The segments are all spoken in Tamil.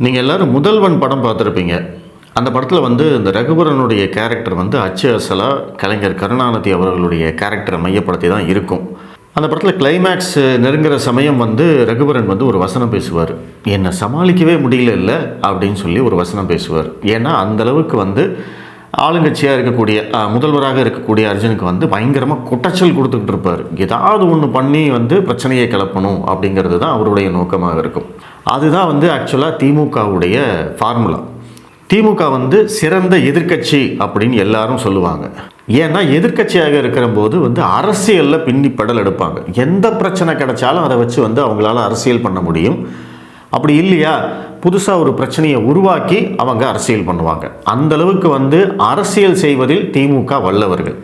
நீங்கள் எல்லோரும் முதல்வன் படம் பார்த்துருப்பீங்க. அந்த படத்தில் இந்த ரகுவரனுடைய கேரக்டர் அச்சு அசலாக கலைஞர் கருணாநிதி அவர்களுடைய கேரக்டரை மையப்படுத்தி தான் இருக்கும். அந்த படத்தில் கிளைமேக்ஸ் நெருங்குற சமயம் ரகுவரன் ஒரு வசனம் பேசுவார். என்னை சமாளிக்கவே முடியல இல்லை அப்படின்னு சொல்லி ஒரு வசனம் பேசுவார். ஏன்னா அந்தளவுக்கு ஆளுங்கட்சியாக இருக்கக்கூடிய முதல்வராக இருக்கக்கூடிய அர்ஜுனுக்கு பயங்கரமாக குட்டச்சல் கொடுத்துக்கிட்டு இருப்பார். ஏதாவது ஒன்று பண்ணி பிரச்சனையை கிளப்பணும் அப்படிங்கிறது தான் அவருடைய நோக்கமாக இருக்கும். அதுதான் ஆக்சுவலாக திமுகவுடைய ஃபார்முலா. திமுக சிறந்த எதிர்க்கட்சி அப்படின்னு எல்லாரும் சொல்லுவாங்க. ஏன்னா எதிர்க்கட்சியாக இருக்கிற போது அரசியலில் பின்னி படல் எடுப்பாங்க. எந்த பிரச்சனை கிடைச்சாலும் அதை வச்சு அவங்களால அரசியல் பண்ண முடியும். அப்படி இல்லையா புதுசாக ஒரு பிரச்சனையை உருவாக்கி அவங்க அரசியல் பண்ணுவாங்க. அந்தளவுக்கு அரசியல் செய்வதில் திமுக வல்லவர்கள்.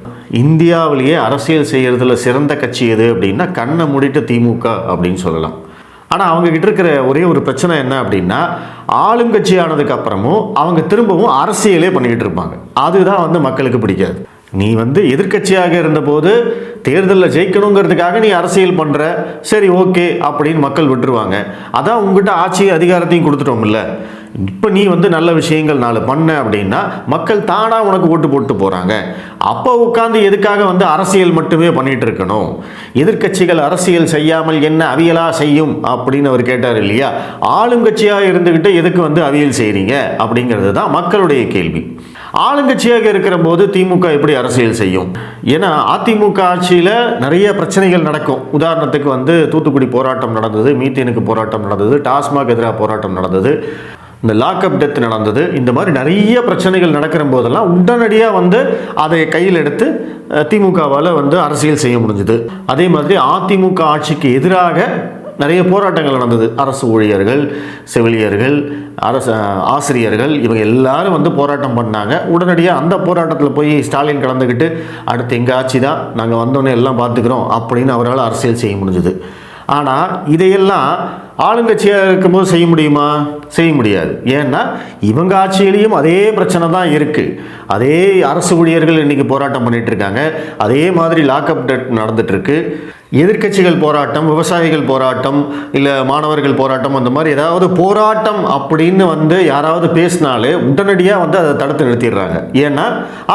இந்தியாவிலேயே அரசியல் செய்கிறதுல சிறந்த கட்சி எது அப்படின்னா கண்ணை மூடிட்டு திமுக அப்படின்னு சொல்லலாம். ஆனால் அவங்கக்கிட்ட இருக்கிற ஒரே ஒரு பிரச்சனை என்ன அப்படின்னா ஆளுங்கட்சி ஆனதுக்கு அப்புறமும் அவங்க திரும்பவும் அரசியலே பண்ணிக்கிட்டு இருப்பாங்க. அதுதான் மக்களுக்கு பிடிக்காது. நீ எதிர்க்கட்சியாக இருந்தபோது தேர்தலில் ஜெயிக்கணுங்கிறதுக்காக நீ அரசியல் பண்ணுற, சரி ஓகே அப்படின்னு மக்கள் விட்டுருவாங்க. அதான் உங்ககிட்ட ஆட்சி அதிகாரத்தையும் கொடுத்துட்டோம்ல, இப்போ நீ நல்ல விஷயங்கள் 4 பண்ண அப்படின்னா மக்கள் தானாக உனக்கு ஓட்டு போட்டு போகிறாங்க. அப்போ உட்காந்து எதுக்காக அரசியல் மட்டுமே பண்ணிகிட்டு இருக்கணும்? எதிர்க்கட்சிகள் அரசியல் செய்யாமல் என்ன அவியலாக செய்யும் அப்படின்னு அவர் கேட்டார் இல்லையா? ஆளுங்கட்சியாக இருந்துக்கிட்டு எதுக்கு அவியல் செய்கிறீங்க அப்படிங்கிறது தான் மக்களுடைய கேள்வி. ஆளுங்கட்சியாக இருக்கிற போது திமுக எப்படி அரசியல் செய்யும்? ஏன்னா அதிமுக ஆட்சியில் நிறைய பிரச்சனைகள் நடக்கும். உதாரணத்துக்கு தூத்துக்குடி போராட்டம் நடந்தது, மீத்தேனுக்கு போராட்டம் நடந்தது, டாஸ்மாக் எதிராக போராட்டம் நடந்தது, இந்த லாக்அப் டெத் நடந்தது. இந்த மாதிரி நிறைய பிரச்சனைகள் நடக்கிற போதெல்லாம் உடனடியாக அதை கையில் எடுத்து திமுகவால் அரசியல் செய்ய முடிஞ்சுது. அதே மாதிரி அதிமுக ஆட்சிக்கு எதிராக நிறைய போராட்டங்கள் நடந்தது. அரசு ஊழியர்கள், செவிலியர்கள், ஆசிரியர்கள் இவங்க எல்லாரும் போராட்டம் பண்ணாங்க. உடனடியாக அந்த போராட்டத்தில் போய் ஸ்டாலின் கலந்துக்கிட்டு அடுத்து எங்கள் ஆட்சி தான், நாங்கள் வந்தோன்னே எல்லாம் பார்த்துக்கிறோம் அப்படின்னு அவரால் அரசியல் செய்ய முடிஞ்சுது. ஆனால் இதையெல்லாம் ஆளுங்கட்சியாக இருக்கும்போது செய்ய முடியுமா? செய்ய முடியாது. ஏன்னா இவங்க ஆட்சியிலையும் அதே பிரச்சனை தான் இருக்குது. அதே அரசு ஊழியர்கள் இன்றைக்கி போராட்டம் பண்ணிகிட்டு இருக்காங்க. அதே மாதிரி லாக்அப் டெட் நடந்துகிட்ருக்கு. எதிர்க்கட்சிகள் போராட்டம், விவசாயிகள் போராட்டம், இல்லை மாணவர்கள் போராட்டம், அந்த மாதிரி ஏதாவது போராட்டம் அப்படின்னு யாராவது பேசினாலே உடனடியாக அதை தடுத்து நிறுத்திடுறாங்க. ஏன்னா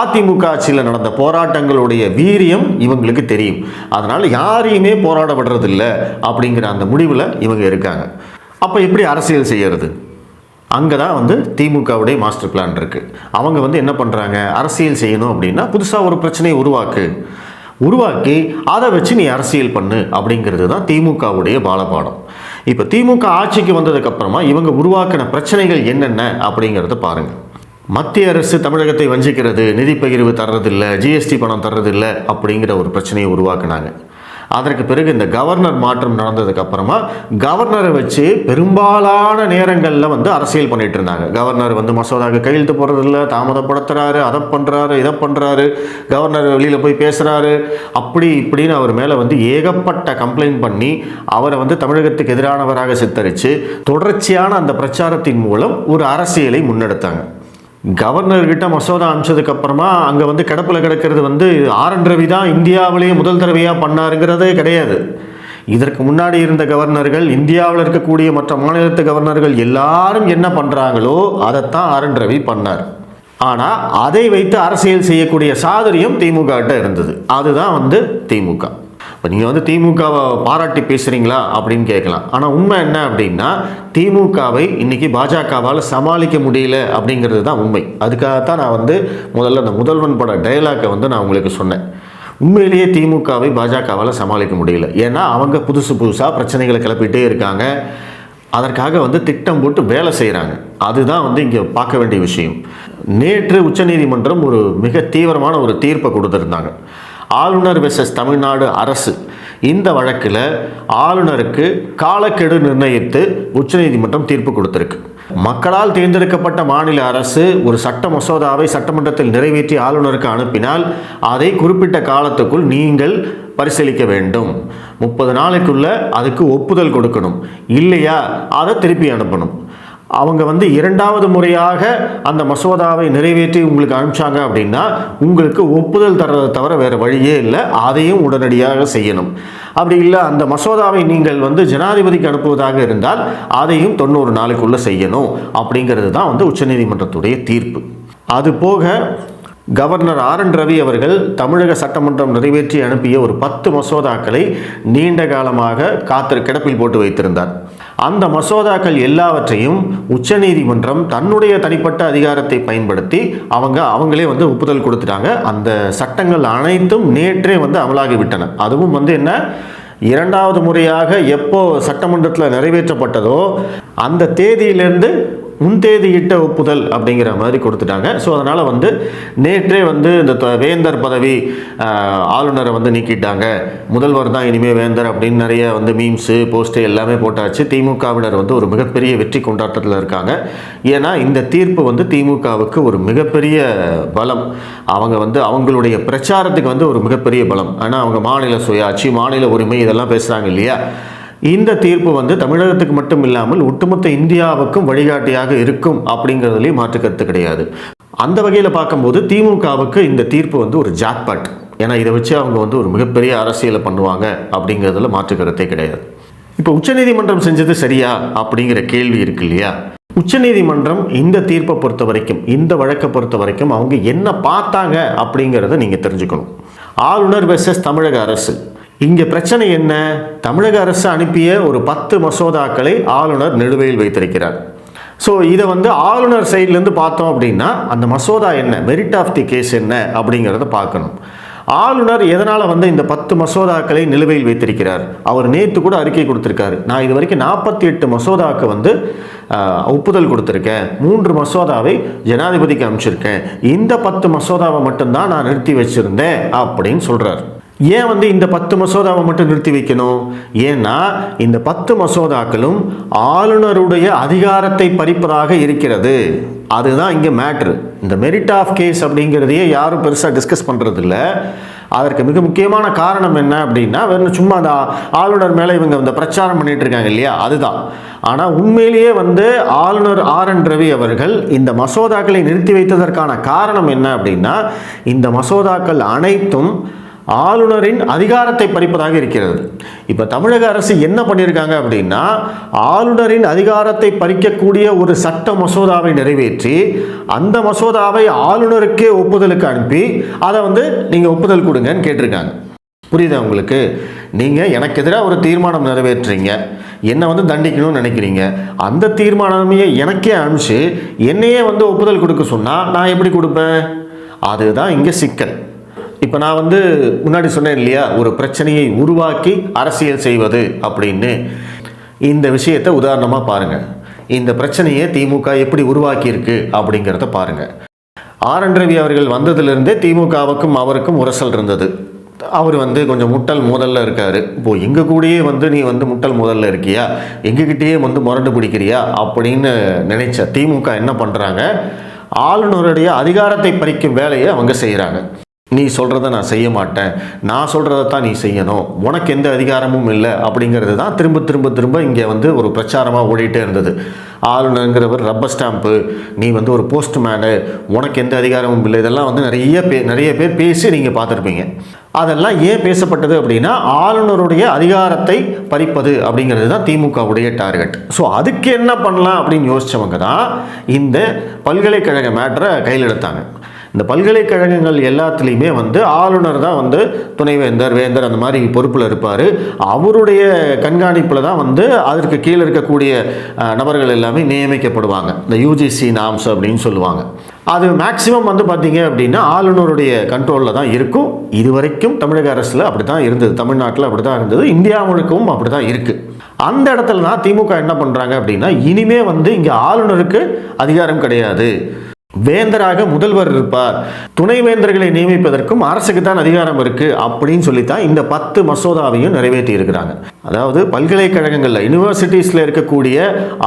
அதிமுக ஆட்சியில் நடந்த போராட்டங்களுடைய வீரியம் இவங்களுக்கு தெரியும். அதனால் யாரையுமே போராட விடுறதில்லை அப்படிங்கிற அந்த முடிவில் இவங்க இருக்காங்க. அப்போ எப்படி அரசியல் செய்யறது? அங்கே தான் திமுகவுடைய மாஸ்டர் பிளான் இருக்குது. அவங்க என்ன பண்ணுறாங்க? அரசியல் செய்யணும் அப்படின்னா புதுசாக ஒரு பிரச்சனையை உருவாக்கி அதை வச்சு நீ அரசியல் பண்ணு அப்படிங்கிறது தான் திமுகவுடைய பாலபாடம். இப்போ திமுக ஆட்சிக்கு வந்ததுக்கப்புறமா இவங்க உருவாக்கின பிரச்சனைகள் என்னென்ன அப்படிங்கிறத பாருங்கள். மத்திய அரசு தமிழகத்தை வஞ்சிக்கிறது, நிதி பகிர்வு தர்றதில்லை, ஜிஎஸ்டி பணம் தர்றதில்லை அப்படிங்கிற ஒரு பிரச்சனையை உருவாக்குனாங்க. அதற்கு பிறகு இந்த கவர்னர் மாற்றம் நடந்ததுக்கப்புறமா கவர்னரை வச்சு பெரும்பாலான நேரங்களில் அரசியல் பண்ணிகிட்டு இருந்தாங்க. கவர்னர் மசோதாவுக்கு கையெழுத்து போடுறதில்ல, தாமதப்படுத்துகிறாரு, அதை பண்ணுறாரு, இதை பண்ணுறாரு, கவர்னர் வெளியில் போய் பேசுகிறாரு, அப்படி இப்படின்னு அவர் மேலே ஏகப்பட்ட கம்ப்ளைண்ட் பண்ணி அவரை தமிழகத்துக்கு எதிரானவராக சித்தரித்து தொடர்ச்சியான அந்த பிரச்சாரத்தின் மூலம் ஒரு அரசியலை முன்னெடுத்தாங்க. கவர்னர்கிட்ட மசோதா அனுப்பிச்சதுக்கப்புறமா அங்கே கிடப்பில் கிடக்கிறது ஆர்.என். ரவி தான் இந்தியாவிலேயே முதல் தடவையாக பண்ணாருங்கிறதே கிடையாது. இதற்கு முன்னாடி இருந்த கவர்னர்கள், இந்தியாவில் இருக்கக்கூடிய மற்ற மாநிலத்து கவர்னர்கள் எல்லாரும் என்ன பண்ணுறாங்களோ அதைத்தான் ஆர்.என். ரவி பண்ணார். ஆனால் அதை வைத்து அரசியல் செய்யக்கூடிய சாதுரியம் திமுக கிட்ட இருந்தது. அதுதான் திமுக. இப்போ நீங்கள் திமுகவை பாராட்டி பேசுகிறீங்களா அப்படின்னு கேட்கலாம். ஆனால் உண்மை என்ன அப்படின்னா திமுகவை இன்றைக்கி பாஜகவால் சமாளிக்க முடியல அப்படிங்கிறது தான் உண்மை. அதுக்காகத்தான் நான் முதல்ல அந்த முதல்வன் பட டைலாக்கை நான் உங்களுக்கு சொன்னேன். உண்மையிலேயே திமுகவை பாஜகவால் சமாளிக்க முடியல. ஏன்னா அவங்க புதுசாக பிரச்சனைகளை கிளப்பிகிட்டே இருக்காங்க. அதற்காக திட்டம் போட்டு வேலை செய்கிறாங்க. அதுதான் இங்கே பார்க்க வேண்டிய விஷயம். நேற்று உச்சநீதிமன்றம் ஒரு மிக தீவிரமான ஒரு தீர்ப்பை கொடுத்துருந்தாங்க. ஆளுநர் வெர்சஸ் தமிழ்நாடு அரசு. இந்த வழக்கில் ஆளுநருக்கு காலக்கெடு நிர்ணயித்து உச்சநீதிமன்றம் தீர்ப்பு கொடுத்திருக்கு. மக்களால் தேர்ந்தெடுக்கப்பட்ட மாநில அரசு ஒரு சட்ட மசோதாவை சட்டமன்றத்தில் நிறைவேற்றி ஆளுநருக்கு அனுப்பினால் அதை குறிப்பிட்ட காலத்துக்குள் நீங்கள் பரிசீலிக்க வேண்டும். 30 நாளைக்குள்ள அதுக்கு ஒப்புதல் கொடுக்கணும். இல்லையா அதை திருப்பி அனுப்பணும். அவங்க இரண்டாவது முறையாக அந்த மசோதாவை நிறைவேற்றி உங்களுக்கு அனுப்பிச்சாங்க அப்படின்னா உங்களுக்கு ஒப்புதல் தர்றதை தவிர வேறு வழியே இல்லை. அதையும் உடனடியாக செய்யணும். அப்படி இல்லை அந்த மசோதாவை நீங்கள் வந்து ஜனாதிபதிக்கு அனுப்புவதாக இருந்தால் அதையும் 90 நாளுக்குள்ளே செய்யணும் அப்படிங்கிறது தான் வந்து உச்சநீதிமன்றத்துடைய தீர்ப்பு. அது போக கவர்னர் ஆர்.என். ரவி அவர்கள் தமிழக சட்டமன்றம் நிறைவேற்றி அனுப்பிய ஒரு 10 மசோதாக்களை நீண்ட காலமாக கிடப்பில் போட்டு வைத்திருந்தார். அந்த மசோதாக்கள் எல்லாவற்றையும் உச்சநீதிமன்றம் தன்னுடைய தனிப்பட்ட அதிகாரத்தை பயன்படுத்தி அவங்களே வந்து ஒப்புதல் கொடுத்துட்டாங்க. அந்த சட்டங்கள் அனைத்தும் நேற்றே வந்து அமலாகிவிட்டன. அதுவும் வந்து என்ன, 2வது முறையாக எப்போ சட்டமன்றத்தில் நிறைவேற்றப்பட்டதோ அந்த தேதியிலிருந்து முன்தேதியிட்ட ஒப்புதல் அப்படிங்கிற மாதிரி கொடுத்துட்டாங்க. ஸோ அதனால் வந்து நேற்றே வந்து இந்த வேந்தர் பதவி ஆளுநரை வந்து நீக்கிட்டாங்க, முதல்வர் தான் இனிமேல் வேந்தர் அப்படின்னு நிறைய வந்து மீம்ஸு போஸ்ட்டு எல்லாமே போட்டாச்சு. திமுகவினர் வந்து ஒரு மிகப்பெரிய வெற்றி கொண்டாட்டத்தில் இருக்காங்க. ஏன்னா இந்த தீர்ப்பு வந்து திமுகவுக்கு ஒரு மிகப்பெரிய பலம். அவங்க வந்து அவங்களுடைய பிரச்சாரத்துக்கு வந்து ஒரு மிகப்பெரிய பலம். ஆனால் அவங்க மாநில சுயாட்சி, மாநில உரிமை இதெல்லாம் பேசுகிறாங்க இல்லையா. இந்த தீர்ப்பு வந்து தமிழகத்துக்கு மட்டும் இல்லாமல் ஒட்டுமொத்த இந்தியாவுக்கும் வழிகாட்டியாக இருக்கும் அப்படிங்கிறதுலேயும் மாற்று கருத்து கிடையாது. அந்த வகையில் பார்க்கும்போது திமுகவுக்கு இந்த தீர்ப்பு வந்து ஒரு ஜாக்பாட். ஏன்னா இதை வச்சு அவங்க வந்து ஒரு மிகப்பெரிய அரசியலை பண்ணுவாங்க அப்படிங்கிறதுல மாற்று கருத்தே கிடையாது. இப்போ உச்சநீதிமன்றம் செஞ்சது சரியா அப்படிங்கிற கேள்வி இருக்கு இல்லையா. உச்சநீதிமன்றம் இந்த தீர்ப்பை பொறுத்த வரைக்கும், இந்த வழக்கை பொறுத்த வரைக்கும் அவங்க என்ன பார்த்தாங்க அப்படிங்கிறத நீங்கள் தெரிஞ்சுக்கணும். ஆளுநர் வெர்சஸ் தமிழக அரசு. இங்கே பிரச்சனை என்ன, தமிழக அரசு அனுப்பிய ஒரு 10 மசோதாக்களை ஆளுநர் நிலுவையில் வைத்திருக்கிறார். ஸோ இதை வந்து ஆளுநர் சைட்லேருந்து பார்த்தோம் அப்படின்னா அந்த மசோதா என்ன, மெரிட் ஆஃப் தி கேஸ் என்ன அப்படிங்கிறத பார்க்கணும். ஆளுநர் எதனால் வந்து இந்த 10 மசோதாக்களை நிலுவையில் வைத்திருக்கிறார்? அவர் நேற்று கூட அறிக்கை கொடுத்துருக்காரு, நான் இது வரைக்கும் 48 மசோதாவுக்கு வந்து ஒப்புதல் கொடுத்துருக்கேன், 3 மசோதாவை ஜனாதிபதிக்கு அனுப்பிச்சிருக்கேன், இந்த 10 மசோதாவை மட்டும்தான் நான் நிறுத்தி வச்சுருந்தேன் அப்படின்னு சொல்கிறார். ஏன் வந்து இந்த 10 மசோதாவை மட்டும் நிறுத்தி வைக்கணும்? ஏன்னா இந்த 10 மசோதாக்களும் ஆளுநருடைய அதிகாரத்தை பறிப்பதாக இருக்கிறது. அதுதான் இங்கே மேட்ரு. இந்த மெரிட் ஆஃப் கேஸ் அப்படிங்கிறதையே யாரும் பெருசாக டிஸ்கஸ் பண்ணுறதில்ல. அதற்கு மிக முக்கியமான காரணம் என்ன அப்படின்னா, வெறும் சும்மா அந்த ஆளுநர் மேலே இவங்க இந்த பிரச்சாரம் பண்ணிட்டு இருக்காங்க இல்லையா, அதுதான். ஆனால் உண்மையிலேயே வந்து ஆளுநர் ஆர்.என். ரவி அவர்கள் இந்த மசோதாக்களை நிறுத்தி வைத்ததற்கான காரணம் என்ன அப்படின்னா, இந்த மசோதாக்கள் அனைத்தும் ஆளுநரின் அதிகாரத்தை பறிப்பதாக இருக்கிறது. இப்போ தமிழக அரசு என்ன பண்ணியிருக்காங்க அப்படின்னா, ஆளுநரின் அதிகாரத்தை பறிக்கக்கூடிய ஒரு சட்ட மசோதாவை நிறைவேற்றி அந்த மசோதாவை ஆளுநருக்கே ஒப்புதலுக்கு அனுப்பி அதை வந்து நீங்கள் ஒப்புதல் கொடுங்கன்னு கேட்டிருக்காங்க. புரியுதா உங்களுக்கு? நீங்கள் எனக்கு எதிராக ஒரு தீர்மானம் நிறைவேற்றுறீங்க, என்னை வந்து தண்டிக்கணும்னு நினைக்கிறீங்க, அந்த தீர்மானமே எனக்கே அனுப்பிச்சு என்னையே வந்து ஒப்புதல் கொடுக்க சொன்னால் நான் எப்படி கொடுப்பேன்? அதுதான் இங்கே சிக்கல். இப்போ நான் வந்து முன்னாடி சொன்னேன் இல்லையா, ஒரு பிரச்சனையை உருவாக்கி அரசியல் செய்வது அப்படின்னு. இந்த விஷயத்தை உதாரணமாக பாருங்கள். இந்த பிரச்சனையை திமுக எப்படி உருவாக்கியிருக்கு அப்படிங்கிறத பாருங்கள். ஆர்.என். ரவி அவர்கள் வந்ததுலேருந்தே திமுகவுக்கும் அவருக்கும் உரசல் இருந்தது. அவர் வந்து கொஞ்சம் முட்டல் மோதலில் இருக்கார். இப்போது எங்கள் கூடயே வந்து நீ வந்து முட்டல் மோதலில் இருக்கியா, எங்ககிட்டயே வந்து முரண்டு பிடிக்கிறியா அப்படின்னு நினைச்ச திமுக என்ன பண்ணுறாங்க, ஆளுநருடைய அதிகாரத்தை பறிக்கும் வேலையை அவங்க செய்கிறாங்க. நீ சொல்கிறத நான் செய்ய மாட்டேன், நான் சொல்கிறத தான் நீ செய்யணும், உனக்கு எந்த அதிகாரமும் இல்லை அப்படிங்கிறது தான் திரும்ப திரும்ப திரும்ப இங்கே வந்து ஒரு பிரச்சாரமாக ஓடிட்டே இருந்தது. ஆளுநருங்கிறவர் ரப்பர் ஸ்டாம்ப்பு, நீ வந்து ஒரு போஸ்ட்மேனு, உனக்கு எந்த அதிகாரமும் இல்லை, இதெல்லாம் வந்து நிறைய பேர் பேசி நீங்கள் பார்த்துருப்பீங்க. அதெல்லாம் ஏன் பேசப்பட்டது அப்படின்னா, ஆளுநருடைய அதிகாரத்தை பறிப்பது அப்படிங்கிறது தான் திமுகவுடைய டார்கெட். ஸோ அதுக்கு என்ன பண்ணலாம் அப்படின்னு யோசித்தவங்க தான் இந்த பல்கலைக்கழக மேட்டரை கையில் எடுத்தாங்க. இந்த பல்கலைக்கழகங்கள் எல்லாத்துலேயுமே வந்து ஆளுநர் தான் வந்து துணைவேந்தர், வேந்தர் அந்த மாதிரி பொறுப்பில் இருப்பார். அவருடைய கண்காணிப்பில் தான் வந்து அதற்கு கீழே இருக்கக்கூடிய நபர்கள் எல்லாமே நியமிக்கப்படுவாங்க. இந்த யுஜிசி நாம்ஸ் அப்படின்னு சொல்லுவாங்க. அது மேக்சிமம் வந்து பார்த்தீங்க அப்படின்னா ஆளுநருடைய கண்ட்ரோலில் தான் இருக்கும். இது வரைக்கும் தமிழக அரசில் அப்படி தான் இருந்தது, தமிழ்நாட்டில் அப்படி தான் இருந்தது, இந்தியா முழுக்கவும் அப்படி தான் இருக்குது. அந்த இடத்துல தான் திமுக என்ன பண்ணுறாங்க அப்படின்னா, இனிமே வந்து இங்கே ஆளுநருக்கு அதிகாரம் கிடையாது, வேந்தராக முதல்வர் இருப்பார், துணைவேந்தர்களை நியமிப்பதற்கும் அரசுக்கு தான் அதிகாரம் இருக்குது அப்படின்னு சொல்லித்தான் இந்த 10 மசோதாவையும் நிறைவேற்றி இருக்கிறாங்க. அதாவது பல்கலைக்கழகங்களில் யூனிவர்சிட்டிஸில் இருக்கக்கூடிய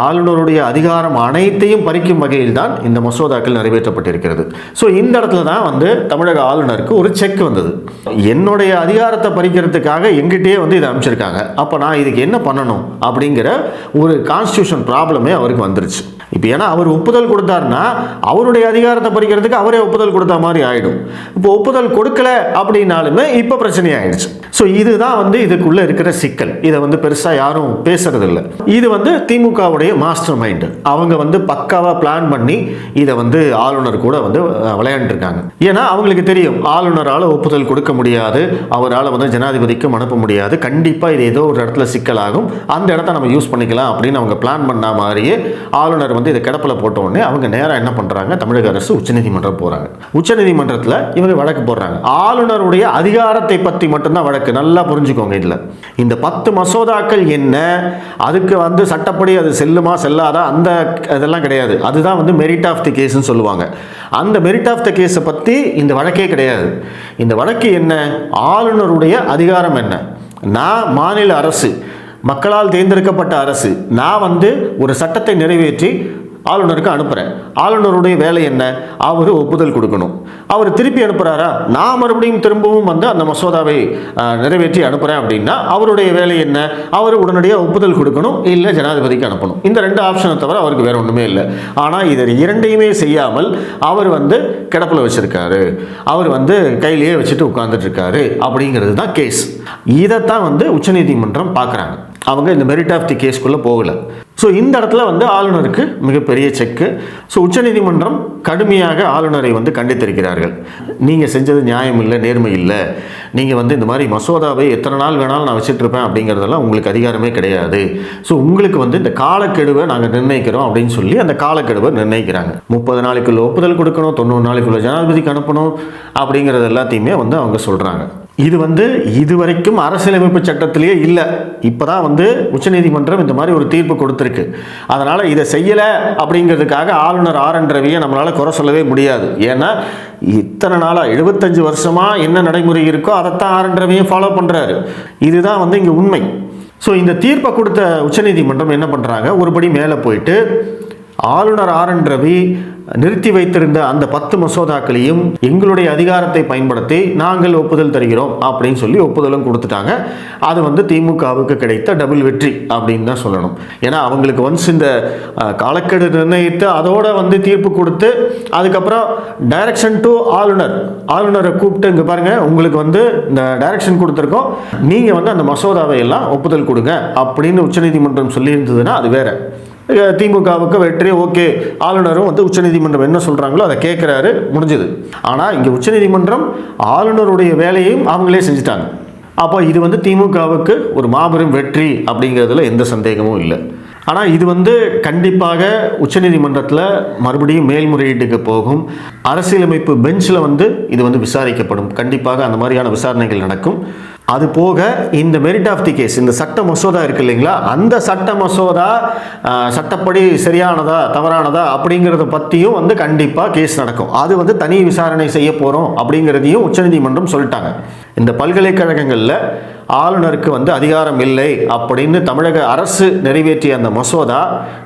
ஆளுநருடைய அதிகாரம் அனைத்தையும் பறிக்கும் வகையில் தான் இந்த மசோதாக்கள் நிறைவேற்றப்பட்டிருக்கிறது. ஸோ இந்த இடத்துல தான் வந்து தமிழக ஆளுநருக்கு ஒரு செக் வந்தது. என்னுடைய அதிகாரத்தை பறிக்கிறதுக்காக எங்கிட்டே வந்து இதை அமைச்சிருக்காங்க, அப்போ நான் இதுக்கு என்ன பண்ணணும் அப்படிங்கிற ஒரு கான்ஸ்டியூஷன் ப்ராப்ளமே அவருக்கு வந்துருச்சு. இப்போ ஏன்னா அவர் ஒப்புதல் கொடுத்தாருன்னா அவருடைய அதிகாரத்தை பறிக்கிறதுக்கு அவரே ஒப்புதல் கொடுத்த மாதிரி ஆகிடும். இப்போ ஒப்புதல் கொடுக்கல அப்படின்னாலுமே இப்போ பிரச்சனை ஆயிடுச்சு. ஸோ இதுதான் வந்து இதுக்குள்ளே இருக்கிற சிக்கல். இதை வந்து பெருசாக யாரும் பேசுறது இல்லை. இது வந்து திமுகவுடைய மாஸ்டர் மைண்டு. அவங்க வந்து பக்காவாக பிளான் பண்ணி இதை வந்து ஆளுநர் கூட வந்து விளையாண்டுருக்காங்க. ஏன்னா அவங்களுக்கு தெரியும் ஆளுநரால் ஒப்புதல் கொடுக்க முடியாது, அவரால் வந்து ஜனாதிபதிக்கும் அனுப்ப முடியாது, கண்டிப்பாக இது ஏதோ ஒரு இடத்துல சிக்கலாகும், அந்த இடத்த நம்ம யூஸ் பண்ணிக்கலாம் அப்படின்னு அவங்க பிளான் பண்ண மாதிரியே ஆளுநர் வந்து இதை கிடப்பில் போட்ட உடனே அவங்க நேராக என்ன பண்ணுறாங்க, தமிழக அரசு உச்சநீதிமன்றம் போகிறாங்க. உச்சநீதிமன்றத்தில் இவங்க வழக்கு போடுறாங்க. ஆளுநருடைய அதிகாரத்தை பற்றி மட்டும்தான் வழக்கு. நல்லா புரிஞ்சுக்கோங்க. இதில் இந்த 10 மசோதாக்கள் என்ன, அதுக்கு வந்து சட்டப்படி அது செல்லுமா செல்லாதா அந்த இதெல்லாம் கிடையாது. அதுதான் வந்து மெரிட் ஆஃப் தி கேஸ்ன்னு சொல்லுவாங்க. அந்த மெரிட் ஆஃப் தி கேஸை பற்றி இந்த வழக்கே கிடையாது. இந்த வழக்கு என்ன, ஆளுநருடைய அதிகாரம் என்ன, நான் மாநில அரசு, மக்களால் தேர்ந்தெடுக்கப்பட்ட அரசு, நான் வந்து ஒரு சட்டத்தை நிறைவேற்றி ஆளுநருக்கு அனுப்புகிறேன். ஆளுநருடைய வேலை என்ன, அவர் ஒப்புதல் கொடுக்கணும். அவர் திருப்பி அனுப்புகிறாரா, நான் மறுபடியும் திரும்பவும் வந்து அந்த மசோதாவை நிறைவேற்றி அனுப்புகிறேன் அப்படின்னா அவருடைய வேலை என்ன, அவர் உடனடியாக ஒப்புதல் கொடுக்கணும், இல்லை ஜனாதிபதிக்கு அனுப்பணும். இந்த 2 ஆப்ஷனை தவிர அவருக்கு வேறு ஒன்றுமே இல்லை. ஆனால் இதை இரண்டையுமே செய்யாமல் அவர் வந்து கிடப்பில் வச்சுருக்காரு, அவர் வந்து கையிலேயே வச்சுட்டு உட்கார்ந்துட்டு இருக்காரு அப்படிங்கிறது தான் கேஸ். இதைத்தான் வந்து உச்சநீதிமன்றம் பார்க்குறாங்க. அவங்க இந்த மெரிட் ஆஃப் தி கேஸ்க்குள்ளே போகலை. ஸோ இந்த இடத்துல வந்து ஆளுநருக்கு மிகப்பெரிய செக்கு. ஸோ உச்சநீதிமன்றம் கடுமையாக ஆளுநரை வந்து கண்டித்திருக்கிறார்கள். நீங்கள் செஞ்சது நியாயம் இல்லை, நேர்மை இல்லை, நீங்கள் வந்து இந்த மாதிரி மசோதாவை எத்தனை நாள் வேணாலும் நான் வச்சுட்டு இருப்பேன் அப்படிங்கிறதெல்லாம் உங்களுக்கு அதிகாரமே கிடையாது. ஸோ உங்களுக்கு வந்து இந்த காலக்கெடுவை நாங்கள் நிர்ணயிக்கிறோம் அப்படின்னு சொல்லி அந்த காலக்கெடுவை நிர்ணயிக்கிறாங்க. 30 நாளைக்குள்ள ஒப்புதல் கொடுக்கணும், 90 நாளைக்குள்ள ஜனாதிபதிக்கு அனுப்பணும் அப்படிங்கிறது எல்லாத்தையுமே வந்து அவங்க சொல்கிறாங்க. இது வந்து இதுவரைக்கும் அரசியலமைப்பு சட்டத்திலேயே இல்லை. இப்போ தான் வந்து உச்சநீதிமன்றம் இந்த மாதிரி ஒரு தீர்ப்பு கொடுத்துருக்கு. அதனால் இதை செய்யலை அப்படிங்கிறதுக்காக ஆளுநர் ஆர்.என். ரவியை நம்மளால் குறை சொல்லவே முடியாது. ஏன்னா இத்தனை நாளாக 75 வருஷமாக என்ன நடைமுறை இருக்கோ அதைத்தான் ஆர்.என். ரவியை ஃபாலோ பண்ணுறாரு. இதுதான் வந்து இங்கே உண்மை. ஸோ இந்த தீர்ப்பை கொடுத்த உச்சநீதிமன்றம் என்ன பண்ணுறாங்க, ஒருபடி மேலே போயிட்டு ஆளுநர் ஆர்.என். ரவி நிறுத்தி வைத்திருந்த அந்த 10 மசோதாக்களையும் எங்களுடைய அதிகாரத்தை பயன்படுத்தி நாங்கள் ஒப்புதல் தருகிறோம் அப்படின்னு சொல்லி ஒப்புதலும் கொடுத்துட்டாங்க. அது வந்து திமுகவுக்கு கிடைத்த டபுள் வெற்றி அப்படின்னு தான் சொல்லணும். ஏன்னா அவங்களுக்கு ஒன்ஸ் இந்த காலக்கெடு நிர்ணயித்து அதோட வந்து தீர்ப்பு கொடுத்து அதுக்கப்புறம் டைரக்ஷன் டு ஆளுநரை கூப்பிட்டு இங்கே பாருங்கள் உங்களுக்கு வந்து இந்த டைரக்ஷன் கொடுத்துருக்கோம், நீங்கள் வந்து அந்த மசோதாவை எல்லாம் ஒப்புதல் கொடுங்க அப்படின்னு உச்சநீதிமன்றம் சொல்லியிருந்ததுன்னா அது வேற. திமுகவுக்கு வெற்றி, ஓகே, ஆளுநரும் வந்து உச்சநீதிமன்றம் என்ன சொல்கிறாங்களோ அதை கேட்குறாரு, முடிஞ்சது. ஆனால் இங்கே உச்சநீதிமன்றம் ஆளுநருடைய வேலையையும் அவங்களே செஞ்சுட்டாங்க. அப்போ இது வந்து திமுகவுக்கு ஒரு மாபெரும் வெற்றி அப்படிங்கிறதுல எந்த சந்தேகமும் இல்லை. ஆனால் இது வந்து கண்டிப்பாக உச்சநீதிமன்றத்தில் மறுபடியும் மேல்முறையீட்டுக்கு போகும். அரசியலமைப்பு பெஞ்சில் வந்து இது வந்து விசாரிக்கப்படும். கண்டிப்பாக அந்த மாதிரியான விசாரணைகள் நடக்கும். அது போக இந்த மெரிட் ஆஃப் தி கேஸ், இந்த சட்ட மசோதா இருக்கு இல்லைங்களா, அந்த சட்ட மசோதா சட்டப்படி சரியானதா தவறானதா அப்படிங்கிறத பற்றியும் வந்து கண்டிப்பாக கேஸ் நடக்கும். அது வந்து தனி விசாரணை செய்ய போகிறோம் அப்படிங்கிறதையும் உச்சநீதிமன்றம் சொல்லிட்டாங்க. இந்த பல்கலைக்கழகங்களில் ஆளுநருக்கு வந்து அதிகாரம் இல்லை அப்படின்னு தமிழக அரசு நிறைவேற்றிய அந்த மசோதா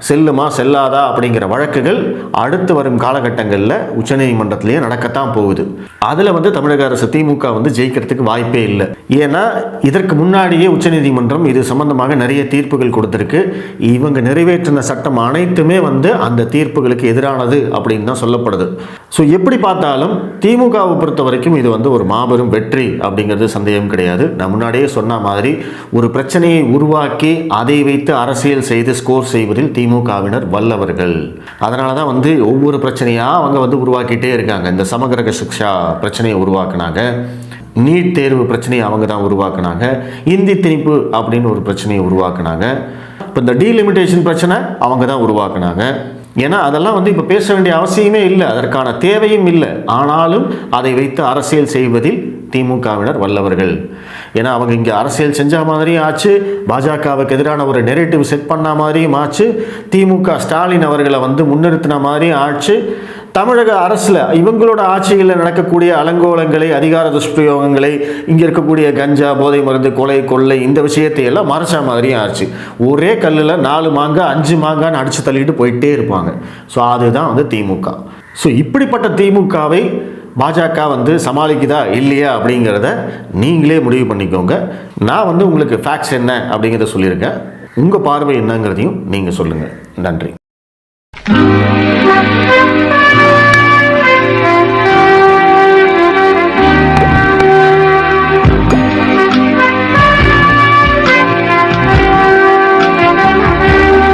செல்லுமா செல்லாதா அப்படிங்கிற வழக்குகள் அடுத்து வரும் காலகட்டங்களில் உச்சநீதிமன்றத்திலேயே நடக்கத்தான் போகுது. அதில் வந்து தமிழக அரசு திமுக வந்து ஜெயிக்கிறதுக்கு வாய்ப்பே இல்லை. ஏன்னா இதற்கு முன்னாடியே உச்சநீதிமன்றம் இது சம்பந்தமாக நிறைய தீர்ப்புகள் கொடுத்துருக்கு. இவங்க நிறைவேற்றின சட்டம் அனைத்துமே வந்து அந்த தீர்ப்புகளுக்கு எதிரானது அப்படின்னு தான் சொல்லப்படுது. ஸோ எப்படி பார்த்தாலும் திமுகவை பொறுத்த வரைக்கும் இது வந்து ஒரு மாபெரும் வெற்றி அப்படிங்கிறது சந்தேகம் கிடையாது. நான் முன்னாடியே சொன்ன மாதிரி ஒரு பிரச்சனையை உருவாக்கி அதை வைத்து அரசியல் செய்து ஸ்கோர் செய்வதில் திமுகவினர் வல்லவர்கள். அதனால தான் வந்து ஒவ்வொரு பிரச்சனையாக அவங்க வந்து உருவாக்கிட்டே இருக்காங்க. இந்த சமகிரக சிக்ஷா பிரச்சனையை உருவாக்குனாங்க, நீட் தேர்வு பிரச்சனையை அவங்க தான் உருவாக்குனாங்க, இந்தி திணிப்பு அப்படின்னு ஒரு பிரச்சனையை உருவாக்குனாங்க, இப்போ இந்த டீலிமிட்டேஷன் பிரச்சனை அவங்க தான் உருவாக்குனாங்க. ஏன்னா அதெல்லாம் வந்து இப்போ பேச வேண்டிய அவசியமே இல்லை, அதற்கான தேவையும் இல்லை. ஆனாலும் அதை வைத்து அரசியல் செய்வதில் திமுகவினர் வல்லவர்கள். ஏன்னா அவங்க இங்கே அரசியல் செஞ்ச மாதிரியும் ஆச்சு, பாஜகவுக்கு எதிரான ஒரு நெரேட்டிவ் செட் பண்ண மாதிரியும் ஆச்சு, திமுக ஸ்டாலின் அவர்களை வந்து முன்னிறுத்தின மாதிரியும் ஆச்சு, தமிழக அரசில் இவங்களோட ஆட்சியில் நடக்கக்கூடிய அலங்கோலங்களை, அதிகார துஷ்பிரயோகங்களை, இங்கே இருக்கக்கூடிய கஞ்சா, போதை மருந்து, கொலை, கொள்ளை, இந்த விஷயத்தை எல்லாம் மறைச்ச மாதிரியும் ஆச்சு. ஒரே கல்லில் 4 மாங்காய் 5 மாங்கான்னு அடித்து தள்ளிட்டு போயிட்டே இருப்பாங்க. ஸோ அதுதான் வந்து திமுக. ஸோ இப்படிப்பட்ட திமுகவை பாஜக வந்து சமாளிக்குதா இல்லையா அப்படிங்கிறத நீங்களே முடிவு பண்ணிக்கோங்க. நான் வந்து உங்களுக்கு ஃபேக்ட்ஸ் என்ன அப்படிங்கிறத சொல்லியிருக்கேன். உங்கள் பார்வை என்னங்கிறதையும் நீங்கள் சொல்லுங்கள். நன்றி.